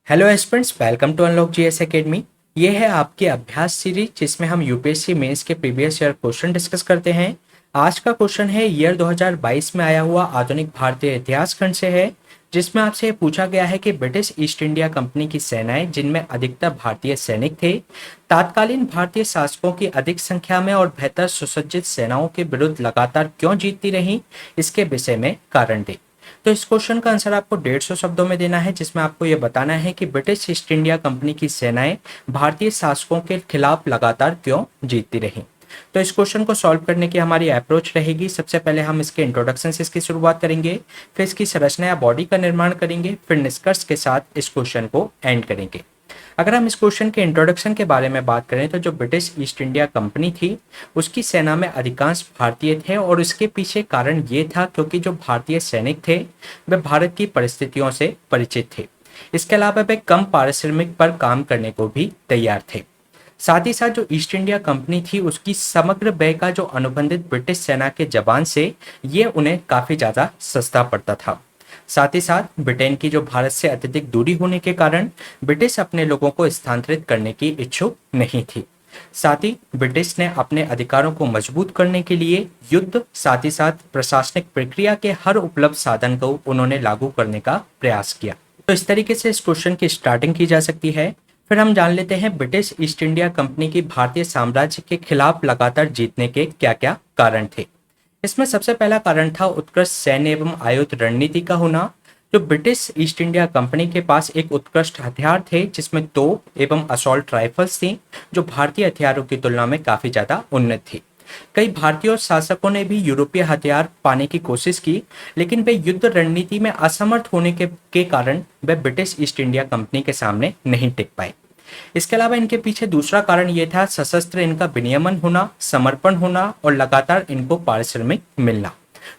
Hello aspirants, welcome to Unlock GS Academy. ये है आपकी अभ्यास सीरीज जिसमें हम यूपीएससी मेंस के प्रीवियस ईयर क्वेश्चन डिस्कस करते हैं। आज का क्वेश्चन है ईयर 2022 में आया हुआ आधुनिक भारतीय इतिहास खंड से है, जिसमें आपसे ये पूछा गया है कि ब्रिटिश ईस्ट इंडिया कंपनी की सेनाएं, जिनमें अधिकतर भारतीय सैनिक थे, तात्कालीन भारतीय शासकों की अधिक संख्या में और बेहतर सुसज्जित सेनाओं के विरुद्ध लगातार क्यों जीतती रहीं, इसके विषय में कारण दें। तो इस क्वेश्चन का आंसर आपको 150 शब्दों में देना है, जिसमें आपको यह बताना है कि ब्रिटिश ईस्ट इंडिया कंपनी की सेनाएं भारतीय शासकों के खिलाफ लगातार क्यों जीतती रहीं। तो इस क्वेश्चन को सॉल्व करने की हमारी अप्रोच रहेगी, सबसे पहले हम इसके इंट्रोडक्शन से इसकी शुरुआत करेंगे, फिर इसकी संरचना या बॉडी का निर्माण करेंगे, फिर निष्कर्ष के साथ इस क्वेश्चन को एंड करेंगे। अगर हम इस क्वेश्चन के इंट्रोडक्शन के बारे में बात करें तो जो ब्रिटिश ईस्ट इंडिया कंपनी थी उसकी सेना में अधिकांश भारतीय थे, और इसके पीछे कारण ये था क्योंकि जो भारतीय सैनिक थे वे भारत की परिस्थितियों से परिचित थे। इसके अलावा वे कम पारिश्रमिक पर काम करने को भी तैयार थे। साथ ही साथ जो ईस्ट इंडिया कंपनी थी उसकी समग्र व्यय का जो अनुबंधित ब्रिटिश सेना के जवान से ये उन्हें काफी ज्यादा सस्ता पड़ता था। साथ ही साथ ब्रिटेन की जो भारत से अत्यधिक दूरी होने के कारण ब्रिटिश अपने लोगों को स्थानांतरित करने की इच्छुक नहीं थी। साथ ही ब्रिटिश ने अपने अधिकारों को मजबूत करने के लिए युद्ध, साथ ही साथ प्रशासनिक प्रक्रिया के हर उपलब्ध साधन को उन्होंने लागू करने का प्रयास किया। तो इस तरीके से इस क्वेश्चन की स्टार्टिंग की जा सकती है। फिर हम जान लेते हैं ब्रिटिश ईस्ट इंडिया कंपनी की भारतीय साम्राज्य के खिलाफ लगातार जीतने के क्या क्या कारण थे। इसमें सबसे पहला कारण था उत्कृष्ट सैन्य एवं आयुध रणनीति का होना। जो ब्रिटिश ईस्ट इंडिया कंपनी के पास एक उत्कृष्ट हथियार थे जिसमें तोप एवं असॉल्ट राइफल्स थी, जो भारतीय हथियारों की तुलना में काफी ज्यादा उन्नत थी। कई भारतीय शासकों ने भी यूरोपीय हथियार पाने की कोशिश की, लेकिन वे युद्ध रणनीति में असमर्थ होने के कारण वे ब्रिटिश ईस्ट इंडिया कंपनी के सामने नहीं टिक पाए। इसके अलावा इनके पीछे दूसरा कारण ये था सशस्त्र इनका विनियमन होना, समर्पण होना और लगातार इनको पारिश्रमिक मिलना।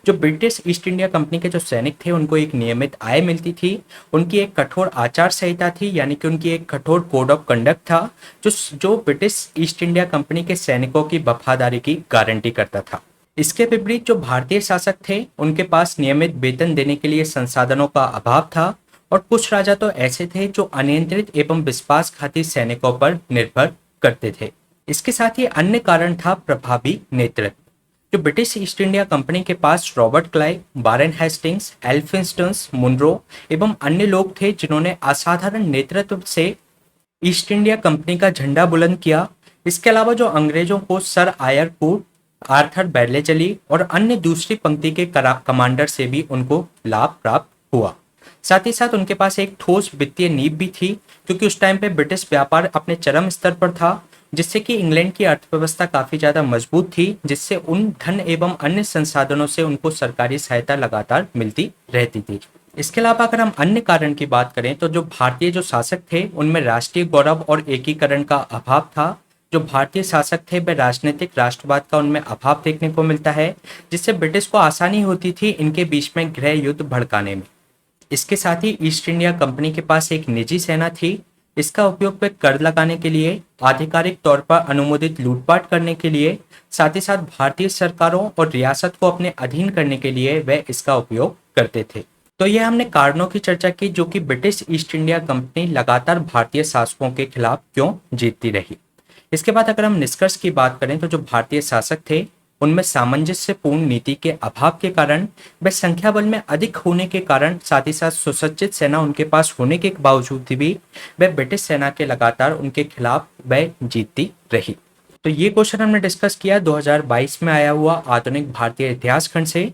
जो ब्रिटिश ईस्ट इंडिया कंपनी के जो सैनिक थे उनको एक नियमित आय मिलती थी, उनकी एक कठोर आचार संहिता थी, यानी कि उनकी एक कठोर कोड ऑफ कंडक्ट था जो जो ब्रिटिश ईस्ट इंडिया कंपनी के सैनिकों की वफादारी की गारंटी करता था। इसके विपरीत जो भारतीय शासक थे उनके पास नियमित वेतन देने के लिए संसाधनों का अभाव था, और कुछ राजा तो ऐसे थे जो अनियंत्रित एवं विश्वासघाती सैनिकों पर निर्भर करते थे। इसके साथ ही अन्य कारण था प्रभावी नेतृत्व। जो ब्रिटिश ईस्ट इंडिया कंपनी के पास Robert Clive, Warren Hastings, Elphinstone, Munro एवं अन्य लोग थे जिन्होंने असाधारण नेतृत्व से ईस्ट इंडिया कंपनी का झंडा बुलंद किया। इसके अलावा जो अंग्रेजों को सर आयर कूट, आर्थर बैरलेजली और अन्य दूसरी पंक्ति के कमांडर से भी उनको लाभ प्राप्त हुआ। साथ ही साथ उनके पास एक ठोस वित्तीय नींव भी थी, क्योंकि उस टाइम पे ब्रिटिश व्यापार अपने चरम स्तर पर था, जिससे कि इंग्लैंड की अर्थव्यवस्था काफी ज्यादा मजबूत थी, जिससे उन धन एवं अन्य संसाधनों से उनको सरकारी सहायता लगातार मिलती रहती थी। इसके अलावा अगर हम अन्य कारण की बात करें तो जो भारतीय जो शासक थे उनमें राष्ट्रीय गौरव और एकीकरण का अभाव था। जो भारतीय शासक थे वे राजनीतिक राष्ट्रवाद का उनमें अभाव देखने को मिलता है, जिससे ब्रिटिश को आसानी होती थी इनके बीच में गृह युद्ध भड़काने में। इसके साथ ही ईस्ट इंडिया कंपनी के पास एक निजी सेना थी। इसका उपयोग वे कर लगाने के लिए, आधिकारिक तौर पर अनुमोदित लूटपाट करने के लिए, साथ ही साथ भारतीय सरकारों और रियासत को अपने अधीन करने के लिए वे इसका उपयोग करते थे। तो ये हमने कारणों की चर्चा की जो कि ब्रिटिश ईस्ट इंडिया कंपनी लगातार भारतीय शासकों के खिलाफ क्यों जीतती रही। इसके बाद अगर हम निष्कर्ष की बात करें तो जो भारतीय शासक थे उनमें सामंजस्यपूर्ण नीति के अभाव के कारण, वे संख्या बल में अधिक होने के कारण, साथ ही साथ सुसज्जित सेना उनके पास होने के बावजूद भी वे ब्रिटिश सेना के लगातार उनके खिलाफ वे जीतती रही। तो ये क्वेश्चन हमने डिस्कस किया 2022 में आया हुआ आधुनिक भारतीय इतिहास खंड से।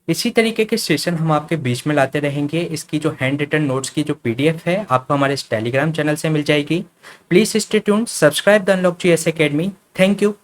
इसी तरीके के सेशन हम आपके बीच में लाते रहेंगे। इसकी जो हैंड रिटन नोट्स की जो पीडीएफ है आपको हमारे टेलीग्राम चैनल से मिल जाएगी। Please stay tuned, subscribe the unlock GS academy. Thank you.